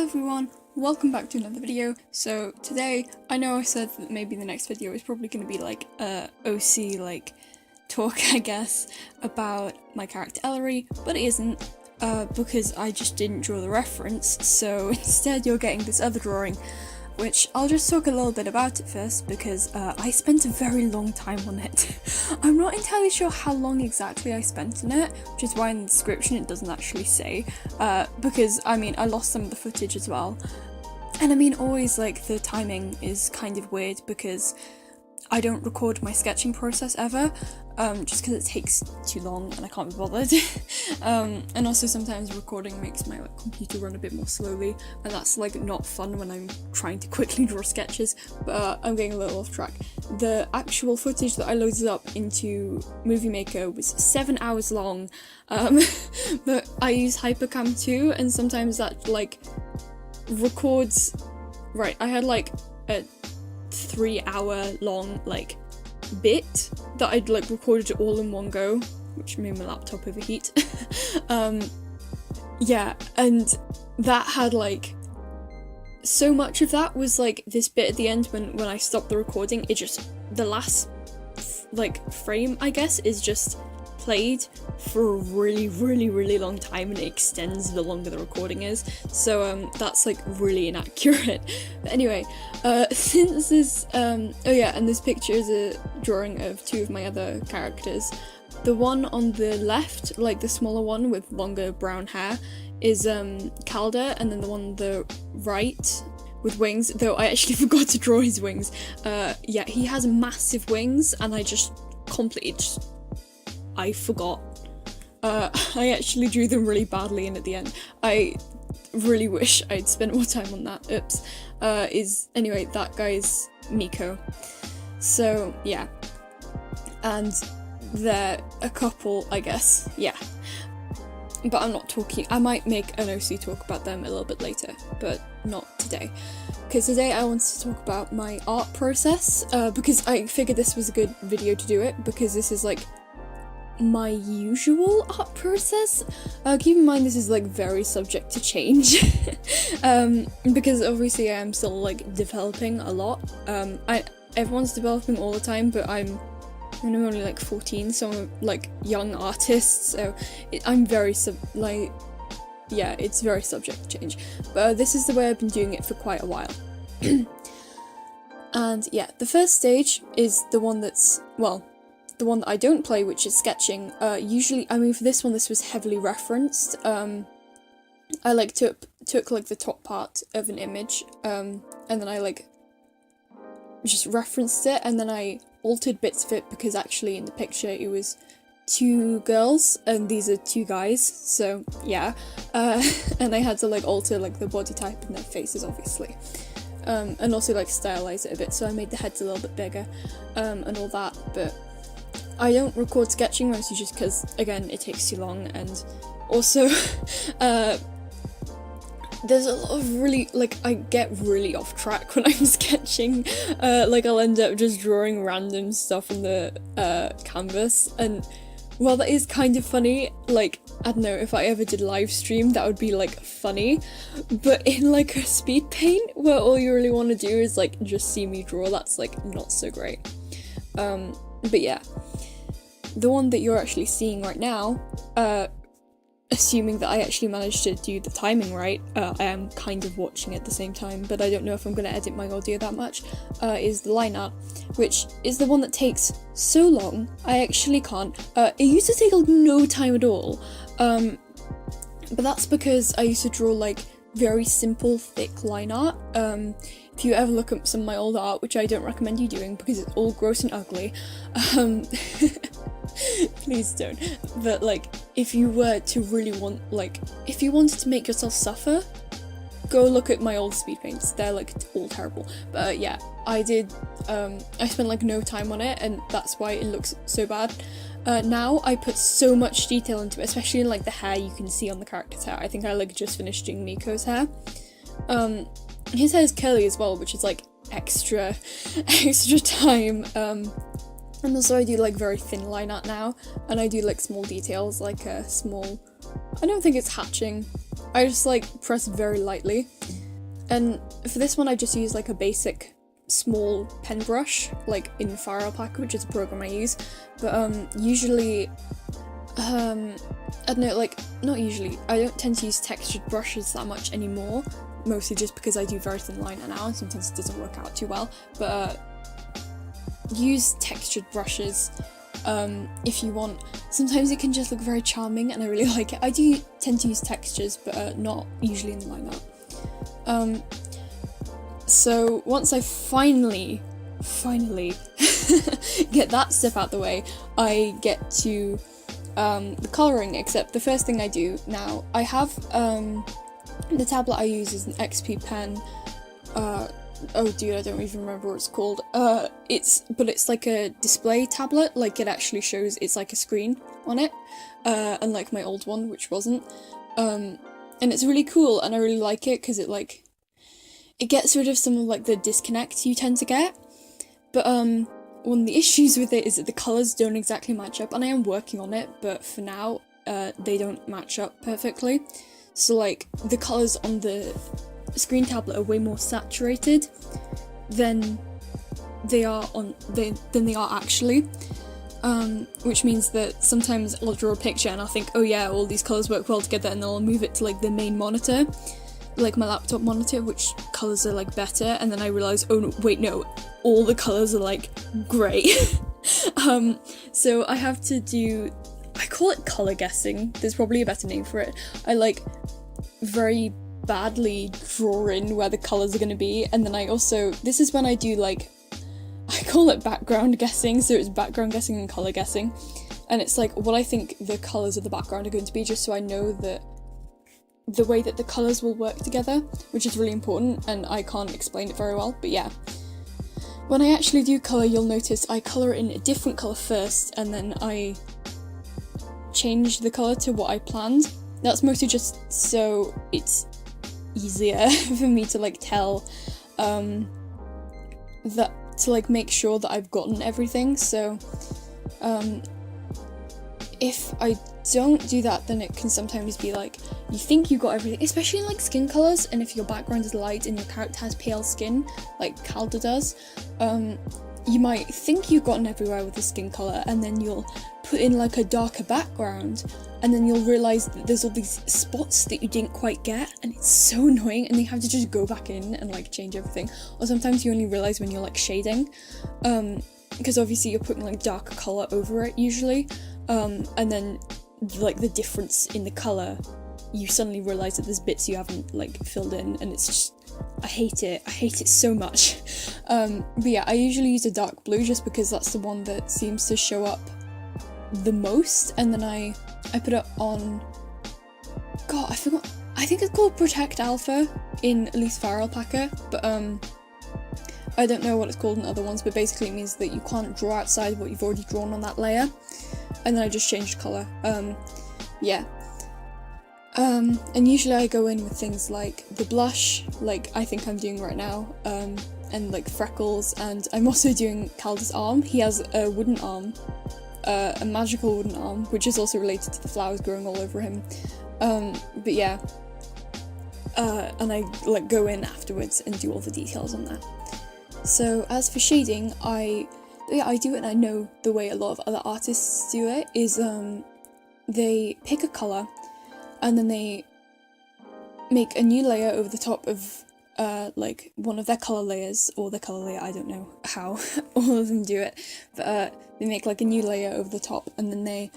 everyone, welcome back to another video. So today, I know I said that maybe the next video is probably going to be like a OC like talk, I guess, about my character Ellery, but it isn't, because I just didn't draw the reference, so instead you're getting this other drawing, which I'll just talk a little bit about it first, because I spent a very long time on it. I'm not entirely sure how long exactly I spent on it, which is why in the description it doesn't actually say, because, I mean, I lost some of the footage as well. And I mean, always, like, the timing is kind of weird, because I don't record my sketching process ever, just because it takes too long and I can't be bothered. And also sometimes recording makes my computer run a bit more slowly, and that's like not fun when I'm trying to quickly draw sketches, but I'm getting a little off track. The actual footage that I loaded up into Movie Maker was 7 hours long, but I use Hypercam too, and sometimes that like records, right, I had like a 3 hour long like bit that I'd like recorded all in one go, which made my laptop overheat. Yeah, and that had like so much of that was like this bit at the end when I stopped the recording, it just, the last like frame I guess is just played for a really long time, and it extends the longer the recording is, so that's like really inaccurate. But anyway, since this oh yeah, and this picture is a drawing of two of my other characters. The one on the left, like the smaller one with longer brown hair, is Calder, and then the one on the right with wings, though I actually forgot to draw his wings. Yeah, he has massive wings, and I just completely I forgot. I actually drew them really badly, and at the end I really wish I'd spent more time on that. Oops. Anyway, that guy's Miko. So yeah, and they're a couple, I guess. Yeah, but I'm not talking. I might make an OC talk about them a little bit later, but not today. Because today I wanted to talk about my art process, because I figured this was a good video to do it, because this is like my usual art process. Keep in mind this is like very subject to change, because obviously I am still like developing a lot. Everyone's developing all the time, but I'm only like 14, so I'm like young artist, so I'm very yeah, it's very subject to change. But this is the way I've been doing it for quite a while. And yeah, the first stage is the one that's, well, the one that I don't play, which is sketching. Usually, I mean, for this one, this was heavily referenced. I like took like the top part of an image, and then I like just referenced it, and then I altered bits of it, because actually in the picture it was two girls and these are two guys, so yeah. And I had to like alter like the body type and their faces, obviously. And also like stylize it a bit, so I made the heads a little bit bigger, and all that, but I don't record sketching mostly just because, again, it takes too long, and also, there's a lot of really, like, I get really off track when I'm sketching. Like, I'll end up just drawing random stuff on the canvas, and while that is kind of funny, like, I don't know, if I ever did live stream, that would be, like, funny, but in, like, a Speedpaint, where all you really want to do is, like, just see me draw, that's, like, not so great. But yeah, the one that you're actually seeing right now, assuming that I actually managed to do the timing right, I am kind of watching at the same time, but I don't know if I'm going to edit my audio that much, is the line art, which is the one that takes so long, I actually can't. It used to take like no time at all, but that's because I used to draw like very simple, thick line art. If you ever look up some of my older art, which I don't recommend you doing because it's all gross and ugly, please don't. But like, if you were to really want, like, if you wanted to make yourself suffer, go look at my old speed paints. They're like all terrible. But yeah, I spent like no time on it, and that's why it looks so bad. Now I put so much detail into it, especially in like the hair you can see on the character's hair. I think I like just finished doing Miko's hair. His hair is curly as well, which is like extra time. And also I do like very thin line art now, and I do like small details, like a small, I don't think it's hatching, I just like press very lightly. And for this one I just use like a basic small pen brush, like in Firealpaca, which is a program I use. But usually, I don't know, like, not usually, I don't tend to use textured brushes that much anymore, mostly just because I do very thin liner now and sometimes it doesn't work out too well. But use textured brushes if you want. Sometimes it can just look very charming and I really like it. I do tend to use textures, but not usually in the lineup. So once I finally get that step out the way, I get to the colouring, except the first thing I do now, I have the tablet I use is an XP pen. Oh dude, I don't even remember what it's called. It's like a display tablet, like it actually shows, it's like a screen on it, unlike my old one, which wasn't. And it's really cool, and I really like it, because it gets rid of some of like the disconnect you tend to get. But one of the issues with it is that the colours don't exactly match up, and I am working on it, but for now, they don't match up perfectly. So like, the colours on the screen tablet are way more saturated than they are actually, which means that sometimes I'll draw a picture and I'll think, oh yeah, all these colours work well together, and then I'll move it to like the main monitor, like my laptop monitor, which colours are like better, and then I realise, oh no, wait no, all the colours are like grey. So I have to do, I call it colour guessing, there's probably a better name for it. I like very badly draw in where the colours are going to be, and then I also, this is when I do like, I call it background guessing, so it's background guessing and colour guessing, and it's like what I think the colours of the background are going to be, just so I know that the way that the colours will work together, which is really important, and I can't explain it very well, but yeah. When I actually do colour, you'll notice I colour in a different colour first, and then I change the colour to what I planned. That's mostly just so it's easier for me to like tell, that to like make sure that I've gotten everything. So if I don't do that, then it can sometimes be like, you think you got everything, especially in like skin colours, and if your background is light and your character has pale skin, like Calder does, you might think you've gotten everywhere with the skin colour, and then you'll put in like a darker background, and then you'll realise that there's all these spots that you didn't quite get, and it's so annoying, and you have to just go back in and like change everything. Or sometimes you only realise when you're like shading, because obviously you're putting like darker colour over it usually, and then like the difference in the colour, you suddenly realise that there's bits you haven't like filled in, and it's just, I hate it so much. But yeah, I usually use a dark blue just because that's the one that seems to show up the most, and then I put it on, god, I forgot, I think it's called Protect Alpha in at least Firealpaca, but I don't know what it's called in other ones, but basically it means that you can't draw outside what you've already drawn on that layer, and then I just changed colour. Yeah. And usually I go in with things like the blush, like I think I'm doing right now, and like freckles, and I'm also doing Calder's arm. He has a wooden arm, a magical wooden arm, which is also related to the flowers growing all over him. But yeah, and I like go in afterwards and do all the details on that. So as for shading, I do it, and I know the way a lot of other artists do it is they pick a colour, and then they make a new layer over the top of like one of their colour layers, or their colour layer, I don't know how all of them do it, but they make like a new layer over the top, and then they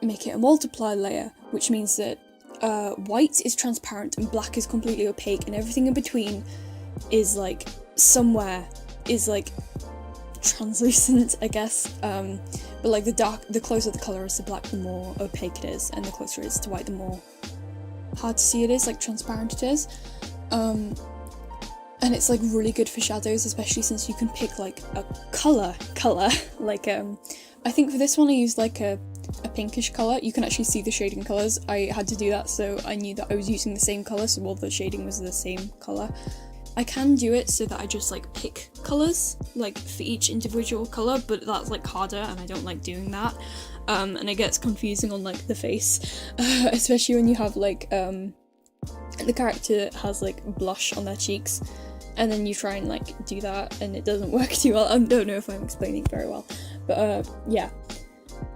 make it a multiply layer, which means that white is transparent and black is completely opaque, and everything in between is like somewhere is like translucent, I guess. But like the closer the colour is to black, the more opaque it is, and the closer it is to white, the more hard to see it is, like transparent it is. And it's like really good for shadows, especially since you can pick like a colour, like I think for this one I used like a pinkish colour. You can actually see the shading colours. I had to do that so I knew that I was using the same colour, so all the shading was the same colour. I can do it so that I just like pick colours like for each individual colour, but that's like harder and I don't like doing that. And it gets confusing on like the face, especially when you have like the character has like blush on their cheeks, and then you try and like do that and it doesn't work too well. I don't know if I'm explaining very well, but yeah.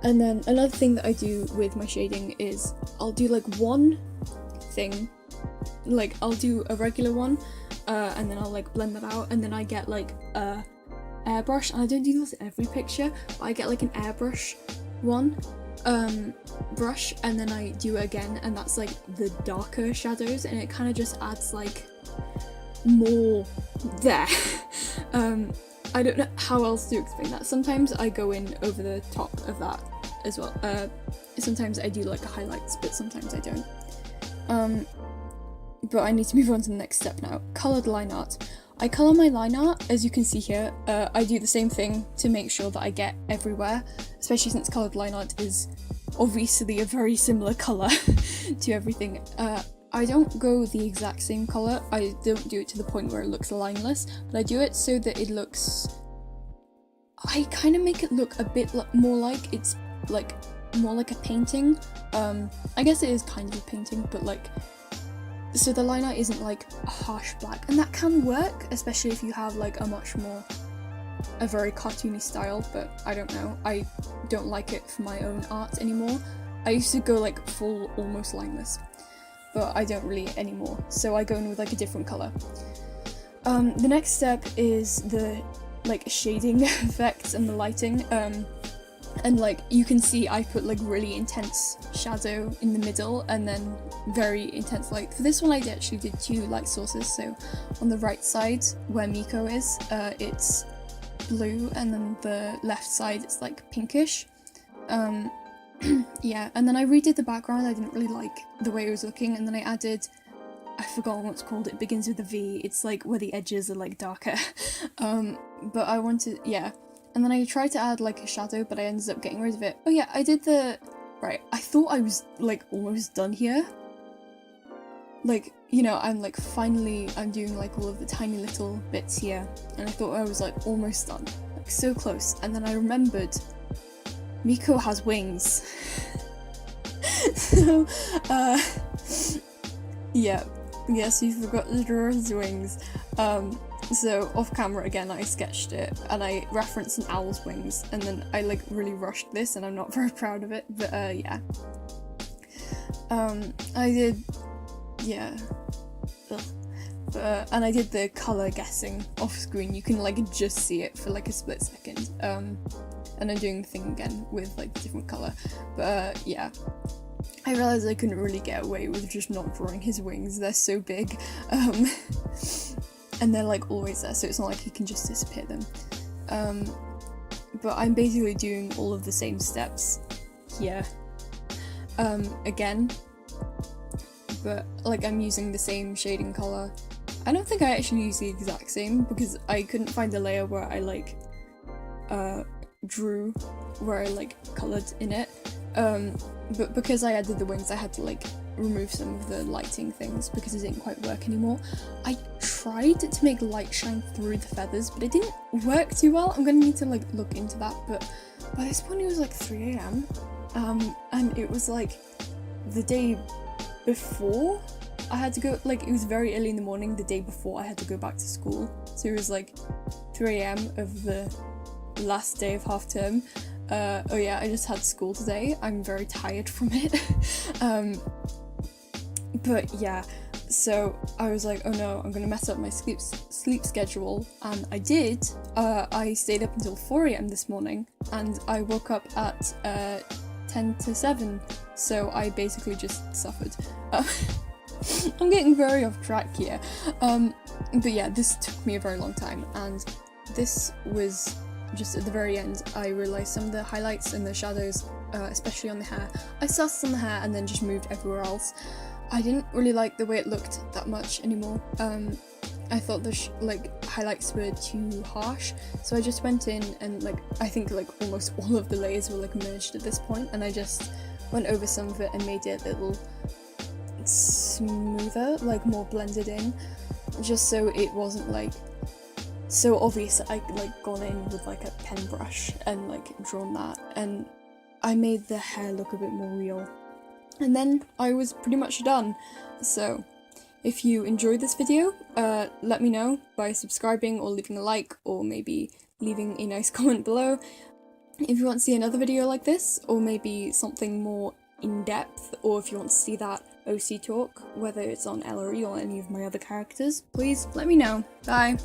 And then another thing that I do with my shading is I'll do like one thing, like I'll do a regular one, and then I'll like blend that out, and then I get like a airbrush, and I don't do this in every picture, but I get like an airbrush one brush, and then I do it again, and that's like the darker shadows, and it kind of just adds like more there. I don't know how else to explain that. Sometimes I go in over the top of that as well. Sometimes I do like highlights, but sometimes I don't. But I need to move on to the next step now. Coloured line art. I colour my line art, as you can see here. I do the same thing to make sure that I get everywhere, especially since coloured line art is obviously a very similar colour to everything. I don't go the exact same colour. I don't do it to the point where it looks lineless, but I do it so that it looks... I kind of make it look a bit more like it's like more like a painting. I guess it is kind of a painting, but like, so the line art isn't like a harsh black, and that can work, especially if you have like a very cartoony style, but I don't know, I don't like it for my own art anymore. I used to go like full almost lineless, but I don't really anymore, so I go in with like a different colour. The next step is the like shading effects and the lighting, and like you can see I put like really intense shadow in the middle and then very intense light. For this one I actually did two light sources, so on the right side where Miko is, it's blue, and then the left side it's like pinkish. Yeah, and then I redid the background. I didn't really like the way it was looking, and then I added, I forgot what it's called, it begins with a V, it's like where the edges are like darker. But I wanted, yeah, and then I tried to add like a shadow, but I ended up getting rid of it. Oh yeah, I did right, I thought I was like almost done here. Like, you know, I'm like finally, I'm doing like all of the tiny little bits here, and I thought I was like almost done, like so close, and then I remembered Miko has wings. So, yeah, yes, you forgot to draw his wings. So off camera again I sketched it, and I referenced an owl's wings, and then I like really rushed this, and I'm not very proud of it, but yeah. I did, yeah. And I did the colour guessing off screen. You can like just see it for like a split second. And I'm doing the thing again with like different colour, but yeah. I realised I couldn't really get away with just not drawing his wings, they're so big, and they're like always there, so it's not like you can just disappear them. But I'm basically doing all of the same steps here, again, but like I'm using the same shading colour. I don't think I actually use the exact same, because I couldn't find the layer where I like drew, where I like coloured in it, but because I added the wings I had to like remove some of the lighting things because it didn't quite work anymore. I tried to make light shine through the feathers, but it didn't work too well. I'm gonna need to like look into that, but by this point it was like 3 AM, and it was like the day before I had to go, like it was very early in the morning the day before I had to go back to school, so it was like 3 AM of the last day of half term. Oh yeah, I just had school today. I'm very tired from it. But yeah, so I was like, oh no, I'm gonna mess up my sleep schedule, and I did. I stayed up until 4 AM this morning, and I woke up at 10 to 7, so I basically just suffered. I'm getting very off track here. But yeah, this took me a very long time, and this was just at the very end I realised some of the highlights and the shadows, especially on the hair. I started on the hair and then just moved everywhere else. I didn't really like the way it looked that much anymore. I thought the highlights were too harsh, so I just went in and like I think like almost all of the layers were like merged at this point, and I just went over some of it and made it a little smoother, like more blended in. just so it wasn't like so obvious that I like gone in with like a pen brush and like drawn that, and I made the hair look a bit more real. And then I was pretty much done. So if you enjoyed this video, let me know by subscribing or leaving a like, or maybe leaving a nice comment below. If you want to see another video like this, or maybe something more in-depth, or if you want to see that OC talk, whether it's on Ellery or any of my other characters, please let me know. Bye!